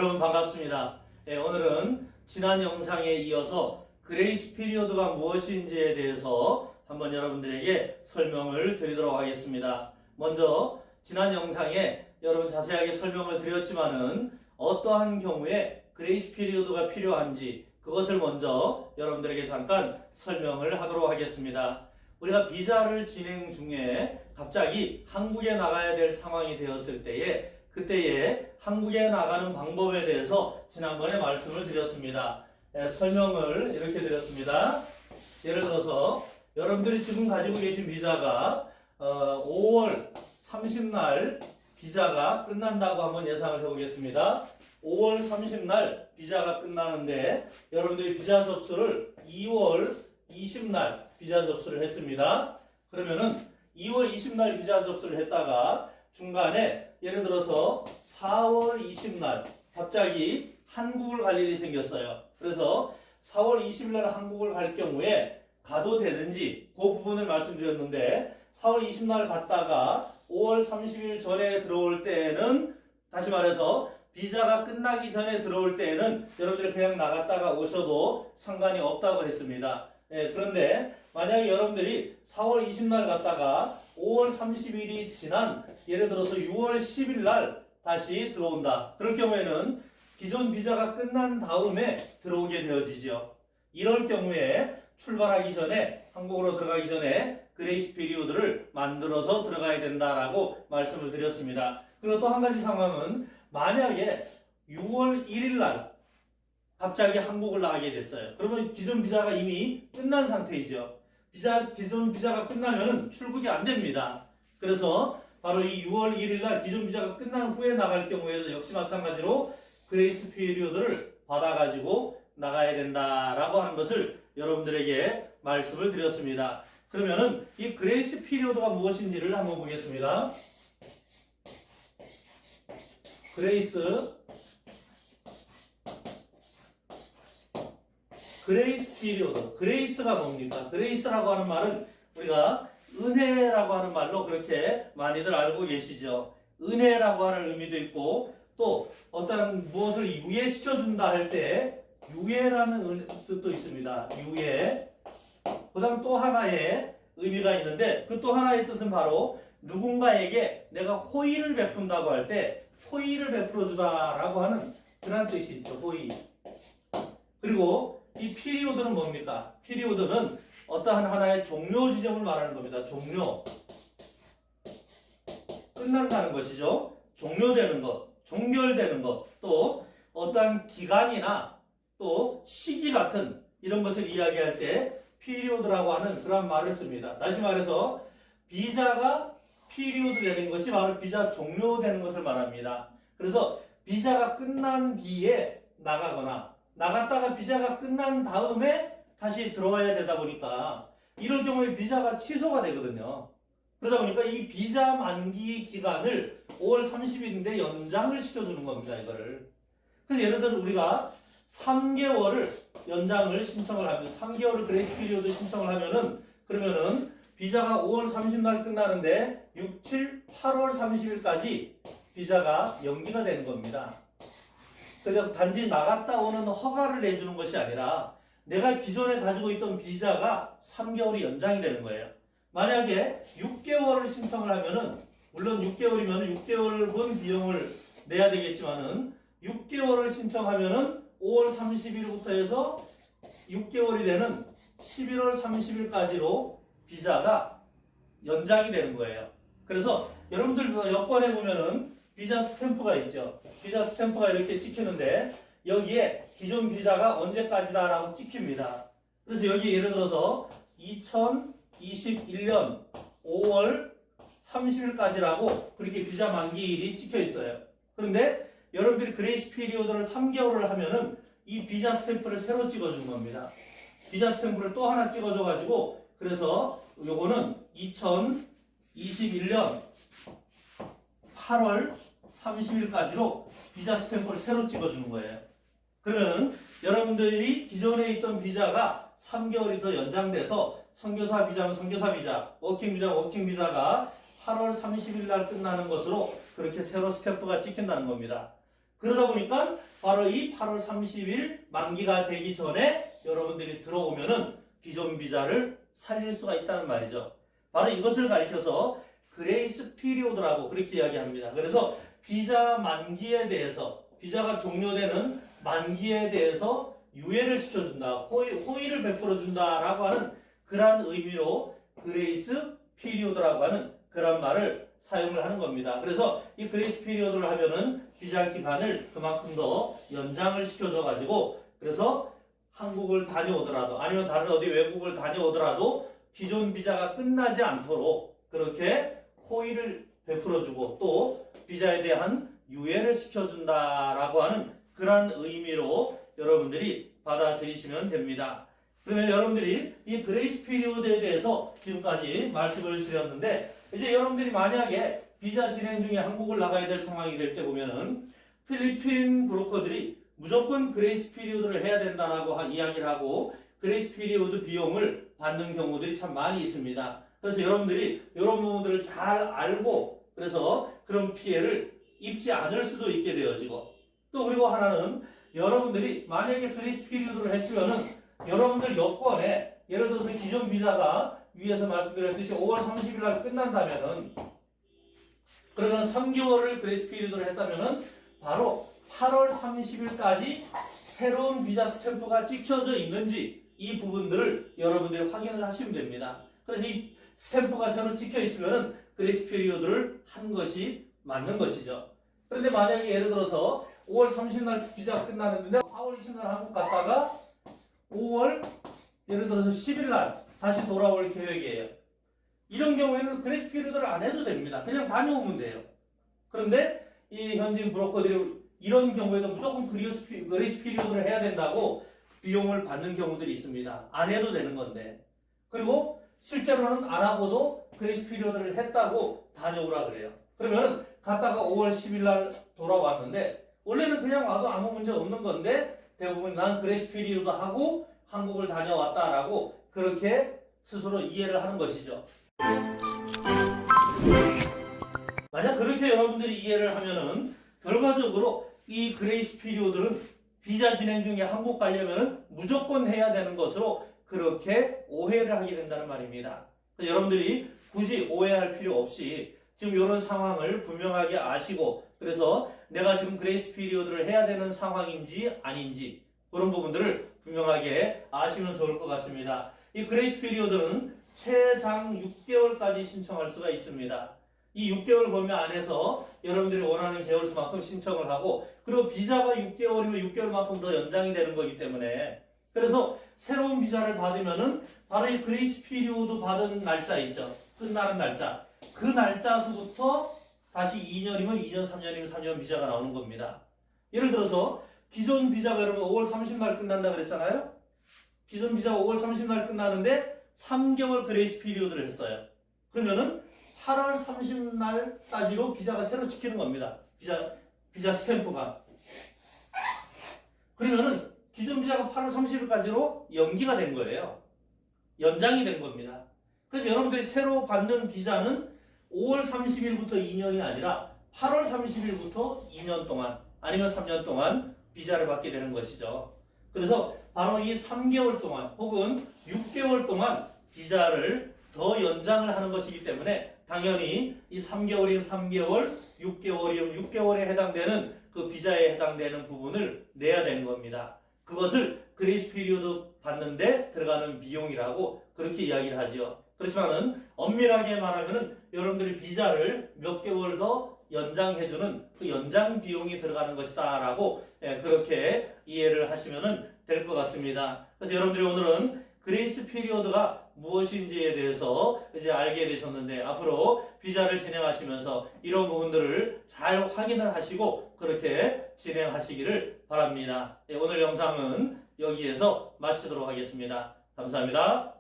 여러분 반갑습니다. 오늘은 지난 영상에 이어서 그레이스 피리어드가 무엇인지에 대해서 한번 여러분들에게 설명을 드리도록 하겠습니다. 먼저 지난 영상에 여러분 자세하게 설명을 드렸지만은 어떠한 경우에 그레이스 피리어드가 필요한지 그것을 먼저 여러분들에게 잠깐 설명을 하도록 하겠습니다. 우리가 비자를 진행 중에 갑자기 한국에 나가야 될 상황이 되었을 때에 그때에 한국에 나가는 방법에 대해서 지난번에 말씀을 드렸습니다. 설명을 이렇게 드렸습니다. 예를 들어서 여러분들이 지금 가지고 계신 비자가 5월 30날 비자가 끝난다고 한번 예상을 해보겠습니다. 5월 30날 비자가 끝나는데 여러분들이 비자 접수를 2월 20날 비자 접수를 했습니다. 그러면은 2월 20날 비자 접수를 했다가 중간에 예를 들어서 4월 20날 갑자기 한국을 갈 일이 생겼어요. 그래서 4월 20일 날 한국을 갈 경우에 가도 되는지 그 부분을 말씀드렸는데 4월 20날 갔다가 5월 30일 전에 들어올 때에는 다시 말해서 비자가 끝나기 전에 들어올 때에는 여러분들이 그냥 나갔다가 오셔도 상관이 없다고 했습니다. 그런데 만약에 여러분들이 4월 20날 갔다가 5월 30일이 지난 예를 들어서 6월 10일 날 다시 들어온다. 그럴 경우에는 기존 비자가 끝난 다음에 들어오게 되어지죠. 이럴 경우에 출발하기 전에 한국으로 들어가기 전에 그레이스 피리오드를 만들어서 들어가야 된다라고 말씀을 드렸습니다. 그리고 또 한 가지 상황은 만약에 6월 1일 날 갑자기 한국을 나가게 됐어요. 그러면 기존 비자가 이미 끝난 상태이죠. 기존 비자가 끝나면 출국이 안 됩니다. 그래서 바로 이 6월 1일 날 기존 비자가 끝난 후에 나갈 경우에도 역시 마찬가지로 그레이스 피리오드를 받아가지고 나가야 된다라고 하는 것을 여러분들에게 말씀을 드렸습니다. 그러면은 이 그레이스 피리오드가 무엇인지를 한번 보겠습니다. 그레이스 피리오드. 그레이스가 뭡니까? 그레이스라고 하는 말은 우리가 은혜라고 하는 말로 그렇게 많이들 알고 계시죠. 은혜라고 하는 의미도 있고 또 어떤 무엇을 유예시켜준다 할 때 유예라는 뜻도 있습니다. 유예. 그 다음 또 하나의 의미가 있는데 그 또 하나의 뜻은 바로 누군가에게 내가 호의를 베푼다고 할 때 호의를 베풀어주다라고 하는 그런 뜻이 있죠. 호의. 그리고 이 피리오드는 뭡니까? 피리오드는 어떠한 하나의 종료 지점을 말하는 겁니다. 종료. 끝난다는 것이죠. 종료되는 것, 종결되는 것, 또 어떠한 기간이나 또 시기 같은 이런 것을 이야기할 때 피리오드라고 하는 그런 말을 씁니다. 다시 말해서 비자가 피리오드 되는 것이 바로 비자 종료되는 것을 말합니다. 그래서 비자가 끝난 뒤에 나가거나 나갔다가 비자가 끝난 다음에 다시 들어와야 되다 보니까 이럴 경우에 비자가 취소가 되거든요. 그러다 보니까 이 비자 만기 기간을 5월 30일인데 연장을 시켜주는 겁니다. 이거를. 그래서 예를 들어서 우리가 3개월을 연장을 신청을 하면 3개월을 그레이스 피리오드 신청을 하면은 그러면은 비자가 5월 30일 끝나는데 6, 7, 8월 30일까지 비자가 연기가 되는 겁니다. 그래서 단지 나갔다 오는 허가를 내주는 것이 아니라 내가 기존에 가지고 있던 비자가 3개월이 연장이 되는 거예요. 만약에 6개월을 신청을 하면은 물론 6개월이면 6개월분 비용을 내야 되겠지만은 6개월을 신청하면은 5월 30일부터 해서 6개월이 되는 11월 30일까지로 비자가 연장이 되는 거예요. 그래서 여러분들 여권에 보면은 비자 스탬프가 있죠. 비자 스탬프가 이렇게 찍히는데 여기에 기존 비자가 언제까지다라고 찍힙니다. 그래서 여기 예를 들어서 2021년 5월 30일까지라고 그렇게 비자 만기일이 찍혀 있어요. 그런데 여러분들이 그레이스 피리오드를 3개월을 하면은 이 비자 스탬프를 새로 찍어주는 겁니다. 비자 스탬프를 또 하나 찍어줘가지고 그래서 요거는 2021년 8월 30일까지로 비자 스탬프를 새로 찍어주는 거예요. 그러면 여러분들이 기존에 있던 비자가 3개월이 더 연장돼서 선교사 비자는 선교사 비자, 워킹 비자, 워킹 비자가 8월 30일 날 끝나는 것으로 그렇게 새로 스탬프가 찍힌다는 겁니다. 그러다 보니까 바로 이 8월 30일 만기가 되기 전에 여러분들이 들어오면은 기존 비자를 살릴 수가 있다는 말이죠. 바로 이것을 가리켜서 그레이스 피리오드라고 그렇게 이야기합니다. 그래서 비자 만기에 대해서, 비자가 종료되는 만기에 대해서 유예를 시켜준다, 호의를 베풀어준다라고 하는 그러한 의미로 그레이스 피리오드라고 하는 그런 말을 사용을 하는 겁니다. 그래서 이 그레이스 피리오드를 하면은 비자 기간을 그만큼 더 연장을 시켜줘 가지고, 그래서 한국을 다녀오더라도 아니면 다른 어디 외국을 다녀오더라도 기존 비자가 끝나지 않도록 그렇게 호의를 베풀어주고 또 비자에 대한 유예를 시켜준다라고 하는 그런 의미로 여러분들이 받아들이시면 됩니다. 그러면 여러분들이 이 그레이스 피리오드에 대해서 지금까지 말씀을 드렸는데, 이제 여러분들이 만약에 비자 진행 중에 한국을 나가야 될 상황이 될 때 보면은 필리핀 브로커들이 무조건 그레이스 피리오드를 해야 된다라고 이야기를 하고 그레이스 피리오드 비용을 받는 경우들이 참 많이 있습니다. 그래서 여러분들이 이런 부분들을 잘 알고 그래서 그런 피해를 입지 않을 수도 있게 되어지고, 또 그리고 하나는 여러분들이 만약에 그레이스 피리오드를 했으면은 여러분들 여권에 예를 들어서 기존 비자가 위에서 말씀드렸듯이 5월 30일 날 끝난다면은, 그러면 3개월을 그레이스 피리오드를 했다면은 바로 8월 30일까지 새로운 비자 스탬프가 찍혀져 있는지 이 부분들을 여러분들이 확인을 하시면 됩니다. 그래서 이 스탬프가 새로 찍혀 있으면은 그레이스 피리오드를 한 것이 맞는 것이죠. 그런데 만약에 예를 들어서 5월 30일 날 비자가 끝나는데 4월 20일 날 한국 갔다가 5월 예를 들어서 10일 날 다시 돌아올 계획이에요. 이런 경우에는 그레이스 피리오드를 안 해도 됩니다. 그냥 다녀오면 돼요. 그런데 이 현지인 브로커들이 이런 경우에도 무조건 그레이스 피리오드를 해야 된다고 비용을 받는 경우들이 있습니다. 안 해도 되는 건데. 그리고 실제로는 안 하고도 그레이스 피리오드를 했다고 다녀오라 그래요. 그러면 갔다가 5월 10일 날 돌아왔는데 원래는 그냥 와도 아무 문제 없는 건데 대부분 난 그레이스 피리오드 하고 한국을 다녀왔다라고 그렇게 스스로 이해를 하는 것이죠. 만약 그렇게 여러분들이 이해를 하면은 결과적으로 이 그레이스 피리오드는 비자 진행 중에 한국 가려면 무조건 해야 되는 것으로 그렇게 오해를 하게 된다는 말입니다. 여러분들이 굳이 오해할 필요 없이 지금 이런 상황을 분명하게 아시고, 그래서 내가 지금 그레이스 피리오드를 해야 되는 상황인지 아닌지 그런 부분들을 분명하게 아시면 좋을 것 같습니다. 이 그레이스 피리오드는 최장 6개월까지 신청할 수가 있습니다. 이 6개월 범위 안에서 여러분들이 원하는 개월수만큼 신청을 하고, 그리고 비자가 6개월이면 6개월만큼 더 연장이 되는 거기 때문에, 그래서 새로운 비자를 받으면은 바로 이 그레이스 피리오드 받은 날짜 있죠. 끝나는 날짜. 그 날짜서부터 다시 2년이면 2년, 3년이면 3년 비자가 나오는 겁니다. 예를 들어서 기존 비자가 여러분 5월 30날 끝난다 그랬잖아요. 기존 비자가 5월 30날 끝나는데 3개월 그레이스 피리오드를 했어요. 그러면은 8월 30날까지로 비자가 새로 찍히는 겁니다. 비자 스탬프가. 그러면은 기존 비자가 8월 30일까지로 연기가 된 거예요. 연장이 된 겁니다. 그래서 여러분들이 새로 받는 비자는 5월 30일부터 2년이 아니라 8월 30일부터 2년 동안 아니면 3년 동안 비자를 받게 되는 것이죠. 그래서 바로 이 3개월 동안 혹은 6개월 동안 비자를 더 연장을 하는 것이기 때문에 당연히 이 3개월이면 3개월, 6개월이면 6개월에 해당되는 그 비자에 해당되는 부분을 내야 되는 겁니다. 그것을 그레이스 피리오드 받는데 들어가는 비용이라고 그렇게 이야기를 하죠. 그렇지만은 엄밀하게 말하면은 여러분들이 비자를 몇 개월 더 연장해주는 그 연장 비용이 들어가는 것이다라고 그렇게 이해를 하시면은 될 것 같습니다. 그래서 여러분들이 오늘은 그레이스 피리오드가 무엇인지에 대해서 이제 알게 되셨는데, 앞으로 비자를 진행하시면서 이런 부분들을 잘 확인을 하시고 그렇게 진행하시기를 바랍니다. 오늘 영상은 여기에서 마치도록 하겠습니다. 감사합니다.